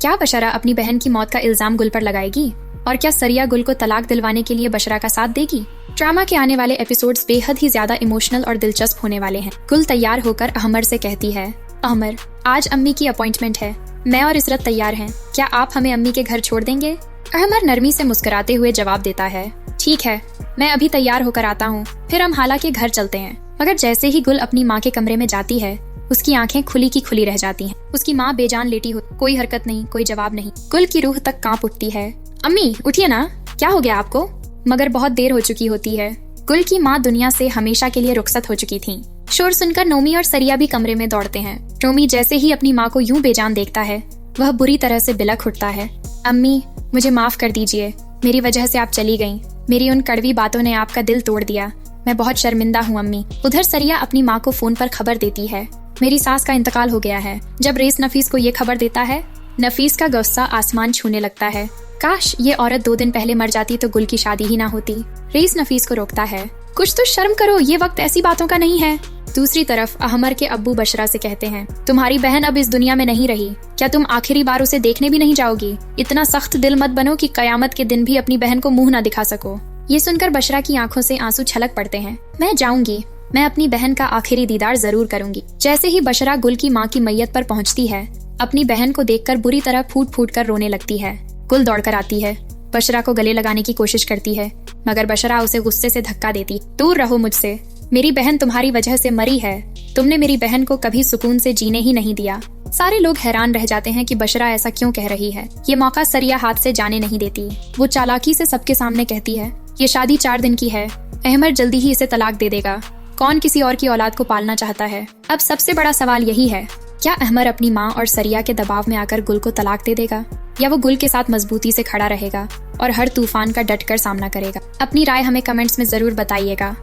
क्या बशरा अपनी बहन की मौत का इल्जाम गुल पर लगाएगी? और क्या सरिया गुल को तलाक दिलवाने के लिए बशरा का साथ देगी? ड्रामा के आने वाले एपिसोड्स बेहद ही ज्यादा इमोशनल और दिलचस्प होने वाले हैं। गुल तैयार होकर अहमर से कहती है, अहमर, आज अम्मी की अपॉइंटमेंट है, मैं और इसरत तैयार हैं, क्या आप हमें अम्मी के घर छोड़ देंगे? अहमर नरमी से मुस्कुराते हुए जवाब देता है, ठीक है, मैं अभी तैयार होकर आता हूँ, फिर हम हाला के घर चलते हैं। मगर जैसे ही गुल अपनी माँ के कमरे में जाती है, उसकी आंखें खुली की खुली रह जाती हैं। उसकी माँ बेजान लेटी हो, कोई हरकत नहीं, कोई जवाब नहीं। गुल की रूह तक कांप उठती है। अम्मी उठिए ना, क्या हो गया आपको? मगर बहुत देर हो चुकी होती है। गुल की माँ दुनिया से हमेशा के लिए रुखसत हो चुकी थी। शोर सुनकर नोमी और सरिया भी कमरे में दौड़ते हैं। नोमी जैसे ही अपनी माँ को यूं बेजान देखता है, वह बुरी तरह से बिलख उठता है। अम्मी, मुझे माफ कर दीजिए, मेरी वजह से आप चली गईं। मेरी उन कड़वी बातों ने आपका दिल तोड़ दिया, मैं बहुत शर्मिंदा हूँ अम्मी। उधर सरिया अपनी माँ को फोन पर खबर देती है, मेरी सास का इंतकाल हो गया है। जब रेस नफीस को ये खबर देता है, नफीस का गुस्सा आसमान छूने लगता है। काश ये औरत 2 दिन पहले मर जाती तो गुल की शादी ही ना होती। रेस नफीस को रोकता है, कुछ तो शर्म करो, ये वक्त ऐसी बातों का नहीं है। दूसरी तरफ अहमर के अब्बू बशरा से कहते हैं, तुम्हारी बहन अब इस दुनिया में नहीं रही, क्या तुम आखिरी बार उसे देखने भी नहीं जाओगी? इतना सख्त दिल मत बनो कि कयामत के दिन भी अपनी बहन को मुंह ना दिखा सको। ये सुनकर बशरा की आंखों से आंसू छलक पड़ते हैं। मैं जाऊंगी, मैं अपनी बहन का आखिरी दीदार जरूर करूंगी। जैसे ही बशरा गुल की माँ की मैयत पर पहुंचती है, अपनी बहन को देखकर बुरी तरह फूट फूट कर रोने लगती है। गुल दौड़कर आती है, बशरा को गले लगाने की कोशिश करती है, मगर बशरा उसे गुस्से से धक्का देती। दूर रहो मुझसे, मेरी बहन तुम्हारी वजह से मरी है, तुमने मेरी बहन को कभी सुकून से जीने ही नहीं दिया। सारे लोग हैरान रह जाते हैं कि बशरा ऐसा क्यों कह रही है। ये मौका सरिया हाथ से जाने नहीं देती। वो चालाकी से सबके सामने कहती है, ये शादी 4 दिन की है, अहमर जल्दी ही इसे तलाक दे देगा। कौन किसी और की औलाद को पालना चाहता है? अब सबसे बड़ा सवाल यही है, क्या अहमर अपनी माँ और सरिया के दबाव में आकर गुल को तलाक दे देगा, या वो गुल के साथ मजबूती से खड़ा रहेगा और हर तूफान का डटकर सामना करेगा? अपनी राय हमें कमेंट्स में जरूर बताइएगा।